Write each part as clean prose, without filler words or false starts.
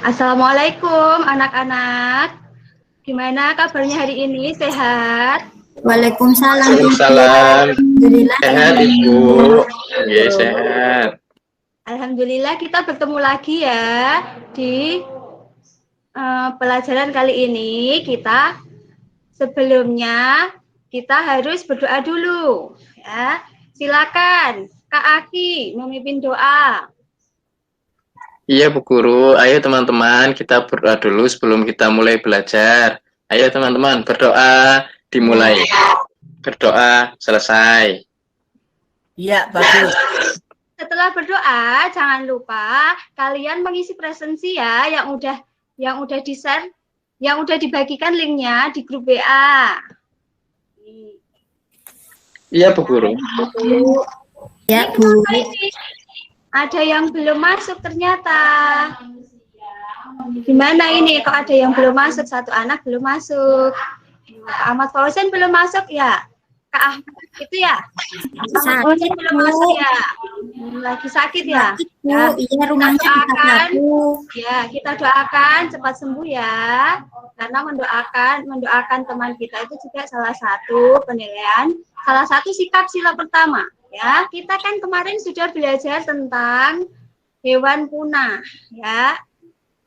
Assalamualaikum anak-anak. Gimana kabarnya hari ini? Sehat? Waalaikumsalam. Waalaikumsalam. Alhamdulillah. Sehat Ibu. Ya, sehat. Alhamdulillah kita bertemu lagi ya di pelajaran kali ini. Sebelumnya kita harus berdoa dulu ya. Silakan Kak Aki memimpin doa. Iya Bu Guru, ayo teman-teman kita berdoa dulu sebelum kita mulai belajar. Ayo teman-teman berdoa, dimulai. Berdoa, selesai. Iya, bagus. Setelah berdoa, jangan lupa kalian mengisi presensi ya yang udah di-share, yang udah dibagikan linknya di grup WA. Iya Bu Guru. Ya, Bu. Ada yang belum masuk ternyata. Gimana ini kok ada yang belum masuk? Satu anak belum masuk. Kak Ahmad Fauzan belum masuk ya? Kak Ahmad itu ya? Ahmad Fauzan belum masuk ya? Lagi sakit ya? Iya, rumahnya kita doakan cepat sembuh ya. Karena mendoakan teman kita itu juga salah satu penilaian, salah satu sikap sila pertama. Ya, kita kan kemarin sudah belajar tentang hewan punah, ya.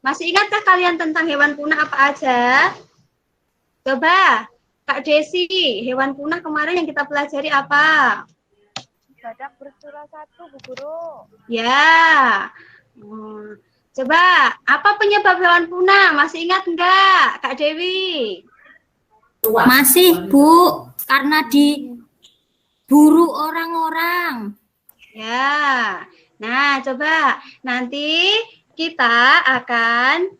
Masih ingatkah kalian tentang hewan punah apa aja? Coba, Kak Desi, hewan punah kemarin yang kita pelajari apa? Badak bersura satu, Bu Guru. Ya. Coba, apa penyebab hewan punah? Masih ingat enggak, Kak Dewi? Masih, Bu. Karena diburu orang-orang. Ya. Nah, coba nanti kita akan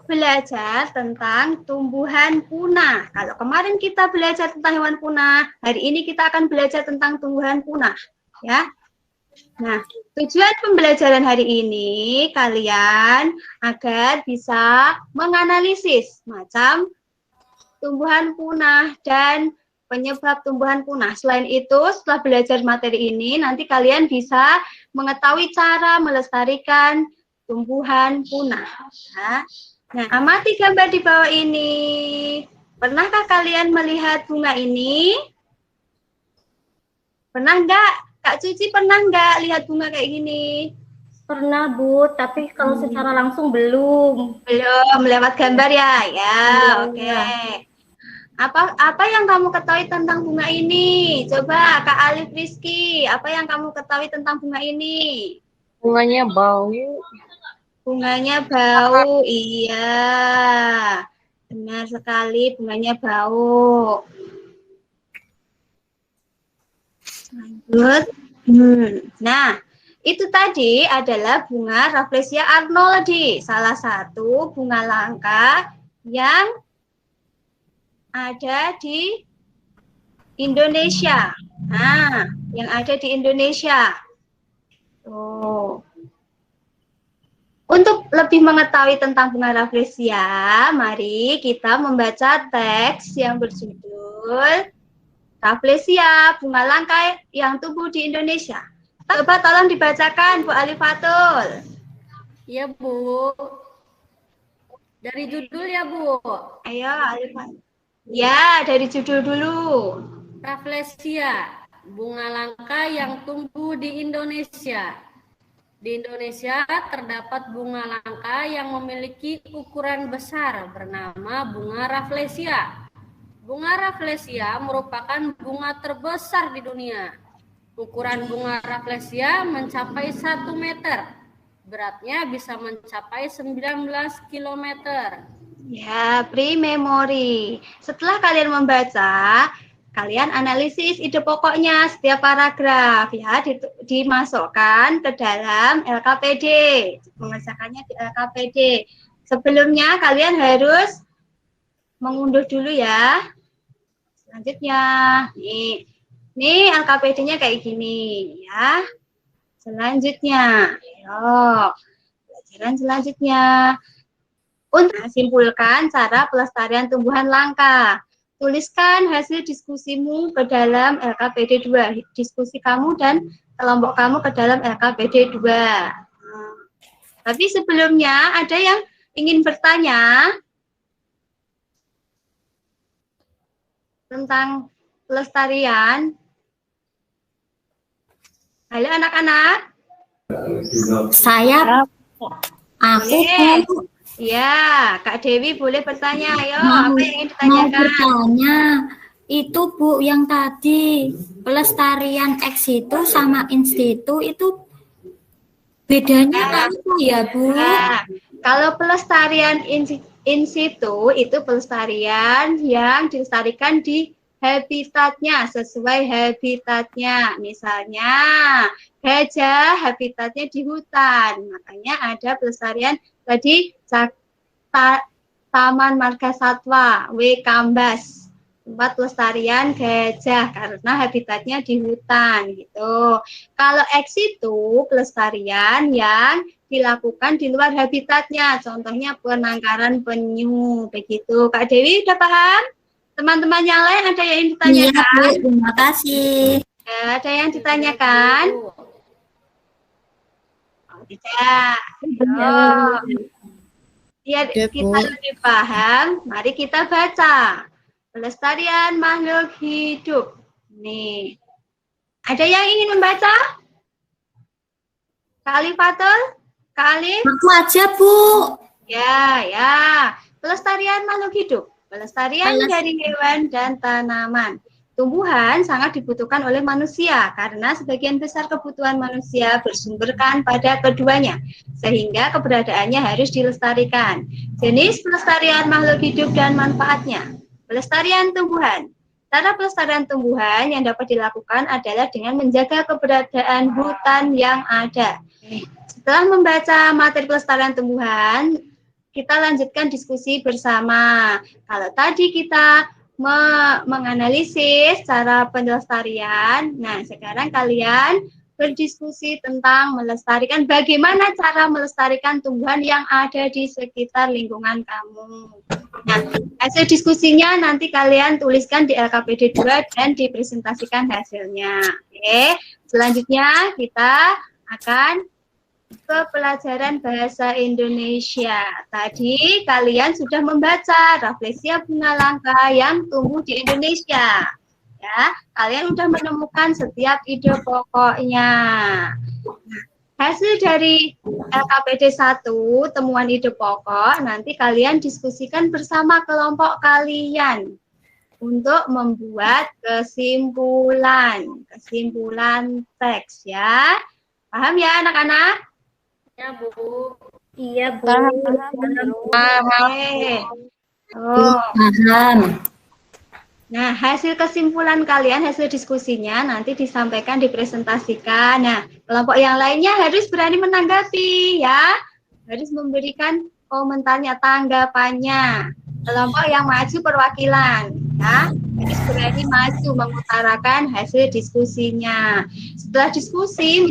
belajar tentang tumbuhan punah. Kalau kemarin kita belajar tentang hewan punah, hari ini kita akan belajar tentang tumbuhan punah, ya. Nah, tujuan pembelajaran hari ini kalian agar bisa menganalisis macam tumbuhan punah dan penyebab tumbuhan punah. Selain itu, setelah belajar materi ini, nanti kalian bisa mengetahui cara melestarikan tumbuhan punah. Nah, amati gambar di bawah ini. Pernahkah kalian melihat bunga ini? Pernah enggak? Kak Cuci pernah enggak lihat bunga kayak gini? Pernah, Bu, tapi kalau secara langsung belum. Belum, lewat gambar ya? Ya, oke. Apa yang kamu ketahui tentang bunga ini? Coba Kak Alif Rizky, apa yang kamu ketahui tentang bunga ini? Bunganya bau. Bunganya bau, iya. Benar sekali, bunganya bau. Lanjut. Nah, itu tadi adalah bunga Rafflesia arnoldi, salah satu bunga langka yang ada di Indonesia. Nah, yang ada di Indonesia. Untuk lebih mengetahui tentang bunga Rafflesia, mari kita membaca teks yang berjudul Rafflesia, bunga langka yang tumbuh di Indonesia. Coba tolong dibacakan, Bu Alifatul. Iya, Bu. Dari judul ya, Bu. Ayo, Alifatul. Ya, dari judul dulu. Rafflesia, bunga langka yang tumbuh di Indonesia. Di Indonesia terdapat bunga langka yang memiliki ukuran besar bernama bunga Rafflesia. Bunga Rafflesia merupakan bunga terbesar di dunia. Ukuran bunga Rafflesia mencapai 1 meter. Beratnya bisa mencapai 19 km. Ya, pre-memory. Setelah kalian membaca, kalian analisis ide pokoknya setiap paragraf ya, dimasukkan ke dalam LKPD. Mengerjakannya di LKPD. Sebelumnya kalian harus mengunduh dulu ya. Selanjutnya, nih LKPD-nya kayak gini ya. Selanjutnya, ayo, pelajaran selanjutnya. Untuk simpulkan cara pelestarian tumbuhan langka. Tuliskan hasil diskusimu ke dalam LKPD 2. Diskusi kamu dan kelompok kamu ke dalam LKPD 2. Tapi sebelumnya ada yang ingin bertanya tentang pelestarian? Halo anak-anak. Saya, aku Boleh. Bu, Ya, Kak Dewi boleh bertanya. Ayo, mau, apa yang ingin mau ditanyakan? bertanya. Itu Bu yang tadi pelestarian ex situ sama in situ itu bedanya apa ya Bu? Nah, kalau pelestarian in situ itu pelestarian yang dilestarikan di habitatnya, sesuai habitatnya. Misalnya gajah habitatnya di hutan, makanya ada pelestarian tadi Taman Marga Satwa W Kambas, tempat pelestarian gajah karena habitatnya di hutan gitu. Kalau ex situ pelestarian yang dilakukan di luar habitatnya, contohnya penangkaran penyu, begitu. Kak Dewi udah paham? Teman-teman yang lain ada yang Iya ditanyakan? Bu, terima kasih. Ya, ada yang ditanyakan? Oh, tidak. Oh, biar Ada, kita Bu. lebih paham, mari kita baca. Pelestarian makhluk hidup. Nih. Ada yang ingin membaca? Kak Alifatul? Kak Alif? Aku aja Bu. Ya. Pelestarian makhluk hidup. Pelestarian dari hewan dan tanaman. Tumbuhan sangat dibutuhkan oleh manusia karena sebagian besar kebutuhan manusia bersumberkan pada keduanya, sehingga keberadaannya harus dilestarikan. Jenis pelestarian makhluk hidup dan manfaatnya. Pelestarian tumbuhan. Cara pelestarian tumbuhan yang dapat dilakukan adalah dengan menjaga keberadaan hutan yang ada. Setelah membaca materi pelestarian tumbuhan, kita lanjutkan diskusi bersama. Kalau tadi kita menganalisis cara pelestarian, nah sekarang kalian berdiskusi tentang melestarikan bagaimana cara melestarikan tumbuhan yang ada di sekitar lingkungan kamu. Nah, hasil diskusinya nanti kalian tuliskan di LKPD 2 dan dipresentasikan hasilnya. Oke, selanjutnya kita akan ke pelajaran bahasa Indonesia. Tadi kalian sudah membaca Rafflesia bunga langka yang tumbuh di Indonesia. Ya, kalian sudah menemukan setiap ide pokoknya. Hasil dari LKPD 1, temuan ide pokok, nanti kalian diskusikan bersama kelompok kalian untuk membuat kesimpulan teks ya. Paham ya anak-anak? Ya, Bu. Iya, Bu. Oke. Oh. Paham. Nah, hasil kesimpulan kalian, hasil diskusinya nanti disampaikan, dipresentasikan. Nah, kelompok yang lainnya harus berani menanggapi ya. Harus memberikan komentarnya, tanggapannya. Kelompok yang maju perwakilan ya. Harus berani maju mengutarakan hasil diskusinya. Setelah diskusi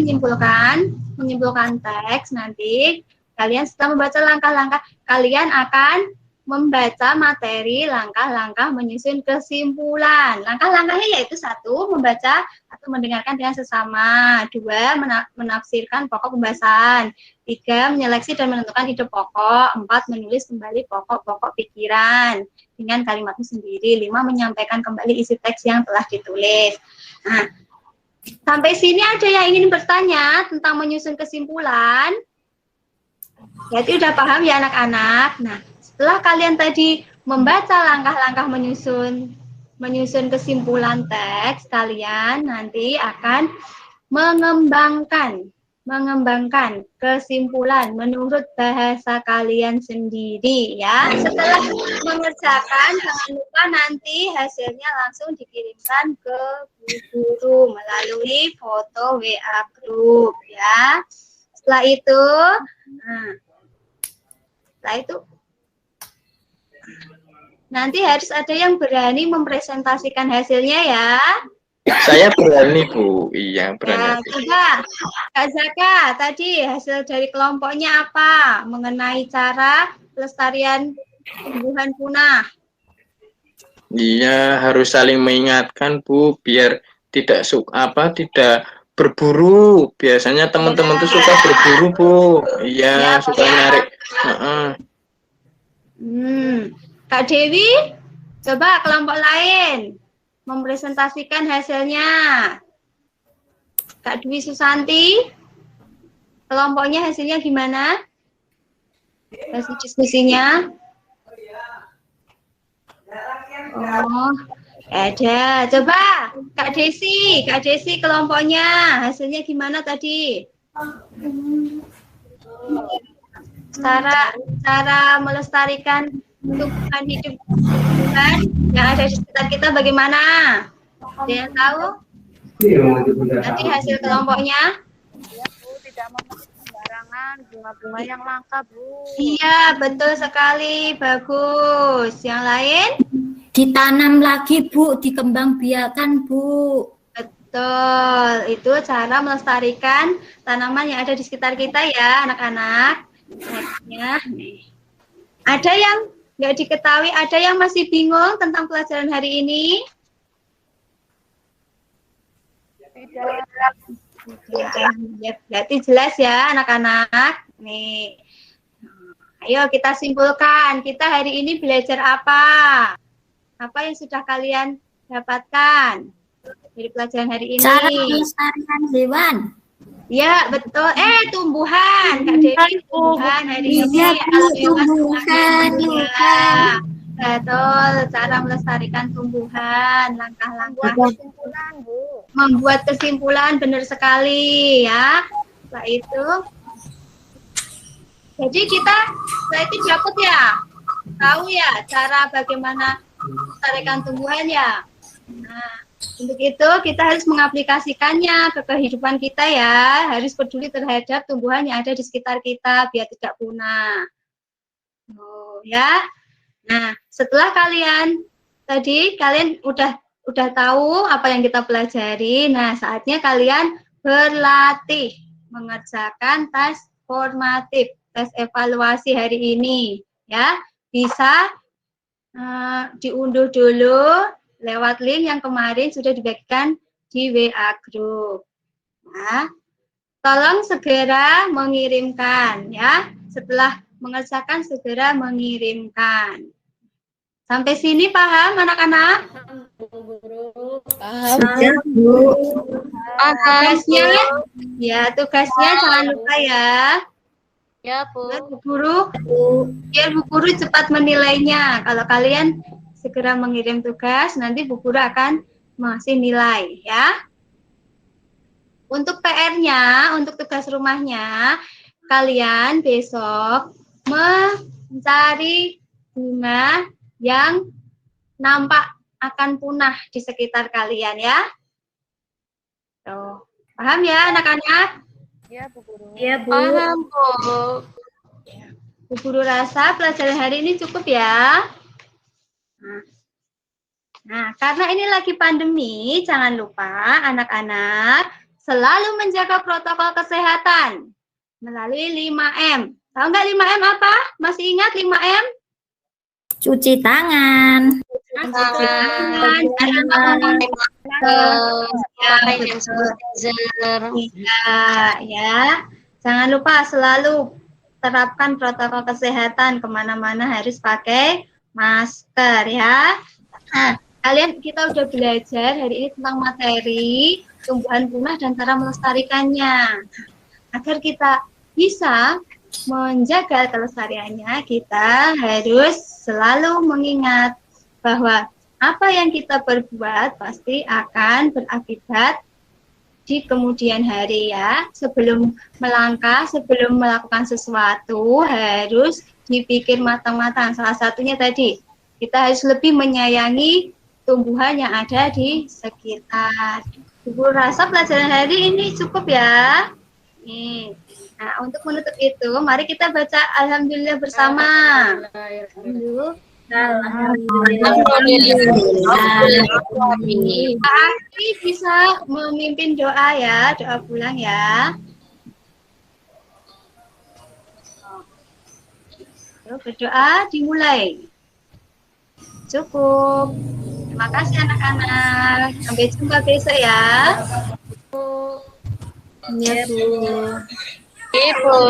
menyimpulkan teks, nanti kalian setelah membaca langkah-langkah, kalian akan membaca materi langkah-langkah menyusun kesimpulan. Langkah-langkahnya yaitu 1, membaca atau mendengarkan dengan sesama. 2, menafsirkan pokok pembahasan. 3, menyeleksi dan menentukan ide pokok. 4, menulis kembali pokok-pokok pikiran dengan kalimatnya sendiri. 5, menyampaikan kembali isi teks yang telah ditulis. Nah, sampai sini ada yang ingin bertanya tentang menyusun kesimpulan? Berarti udah paham ya anak-anak? Nah, setelah kalian tadi membaca langkah-langkah menyusun kesimpulan teks, kalian nanti akan mengembangkan kesimpulan menurut bahasa kalian sendiri ya. Setelah mengerjakan, jangan lupa nanti hasilnya langsung dikirimkan ke guru melalui foto WA group ya. Setelah itu nanti harus ada yang berani mempresentasikan hasilnya ya. Saya berani, Bu. Iya, berani. Ya, coba Kak Zaka, tadi hasil dari kelompoknya apa mengenai cara pelestarian tumbuhan punah? Iya, harus saling mengingatkan, Bu, biar tidak tidak berburu. Biasanya teman-teman tuh suka berburu, Bu. Iya, suka nyari. Kak Dewi, coba kelompok lain mempresentasikan hasilnya. Kak Dwi Susanti, kelompoknya hasilnya gimana? Hasil diskusinya? Oh, ada. Coba Kak Desi kelompoknya hasilnya gimana tadi? Cara melestarikan tumbuhan hidup yang ada di sekitar kita bagaimana? Ada yang tahu? Nanti hasil kelompoknya? Ya Bu, tidak memetik sembarangan bunga-bunga yang langka Bu. Iya, betul sekali, bagus. Yang lain? Ditanam lagi Bu, dikembangbiakan Bu. Betul, itu cara melestarikan tanaman yang ada di sekitar kita ya, anak-anak. Ada yang nggak diketahui, ada yang masih bingung tentang pelajaran hari ini? Ya, berarti jelas ya anak-anak. Nih, ayo kita simpulkan. Kita hari ini belajar apa? Apa yang sudah kalian dapatkan dari pelajaran hari ini? Cara melestarikan hewan. Ya, betul. Tumbuhan. Kak Dewi, tumbuhan hari ini. Tumbuhan. Ya, betul. Cara melestarikan tumbuhan. Langkah-langkah. Kesimpulan Bu. Membuat kesimpulan, benar sekali ya. Setelah itu, jadi kita setelah itu dapat ya, tahu ya cara bagaimana melestarikan tumbuhan ya. Nah, untuk itu kita harus mengaplikasikannya ke kehidupan kita ya, harus peduli terhadap tumbuhan yang ada di sekitar kita biar tidak punah. Ya. Nah, setelah kalian udah tahu apa yang kita pelajari. Nah, saatnya kalian berlatih mengerjakan tes formatif, tes evaluasi hari ini ya. Bisa diunduh dulu lewat link yang kemarin sudah dibagikan di WA Group. Nah, tolong segera mengirimkan ya. Setelah mengerjakan segera mengirimkan. Sampai sini paham anak-anak? Sudah Bu. Tugasnya, ya tugasnya jangan lupa ya. Ya Bu. Biar Bu Guru cepat menilainya. Kalau kalian segera mengirim tugas, nanti Bu Guru akan ngasih nilai ya. Untuk PR-nya, untuk tugas rumahnya, kalian besok mencari bunga yang nampak akan punah di sekitar kalian ya. Tuh. Paham ya anak-anak? Ya Bu Guru. Iya Bu. Paham Bu. Bu Guru rasa pelajaran hari ini cukup ya. Nah, karena ini lagi pandemi, jangan lupa anak-anak selalu menjaga protokol kesehatan melalui 5M. Tahu nggak 5M apa? Masih ingat 5M? Cuci tangan. Ya. Jangan lupa selalu terapkan protokol kesehatan, kemana-mana harus pakai masker ya. Nah, kita udah belajar hari ini tentang materi tumbuhan punah dan cara melestarikannya. Agar kita bisa menjaga kelestariannya, kita harus selalu mengingat bahwa apa yang kita perbuat pasti akan berakibat di kemudian hari ya. Sebelum melangkah, sebelum melakukan sesuatu harus dipikir matang-matang. Salah satunya tadi, kita harus lebih menyayangi tumbuhan yang ada di sekitar. Ibu rasa pelajaran hari ini cukup ya. Nih. Nah, untuk menutup itu, mari kita baca Alhamdulillah bersama. Alhamdulillah. Aki bisa memimpin doa ya, doa pulang ya. Yuk, berdoa dimulai. Cukup. Terima kasih anak-anak. Sampai jumpa besok ya. Bu. Iya, Bu. Ibu.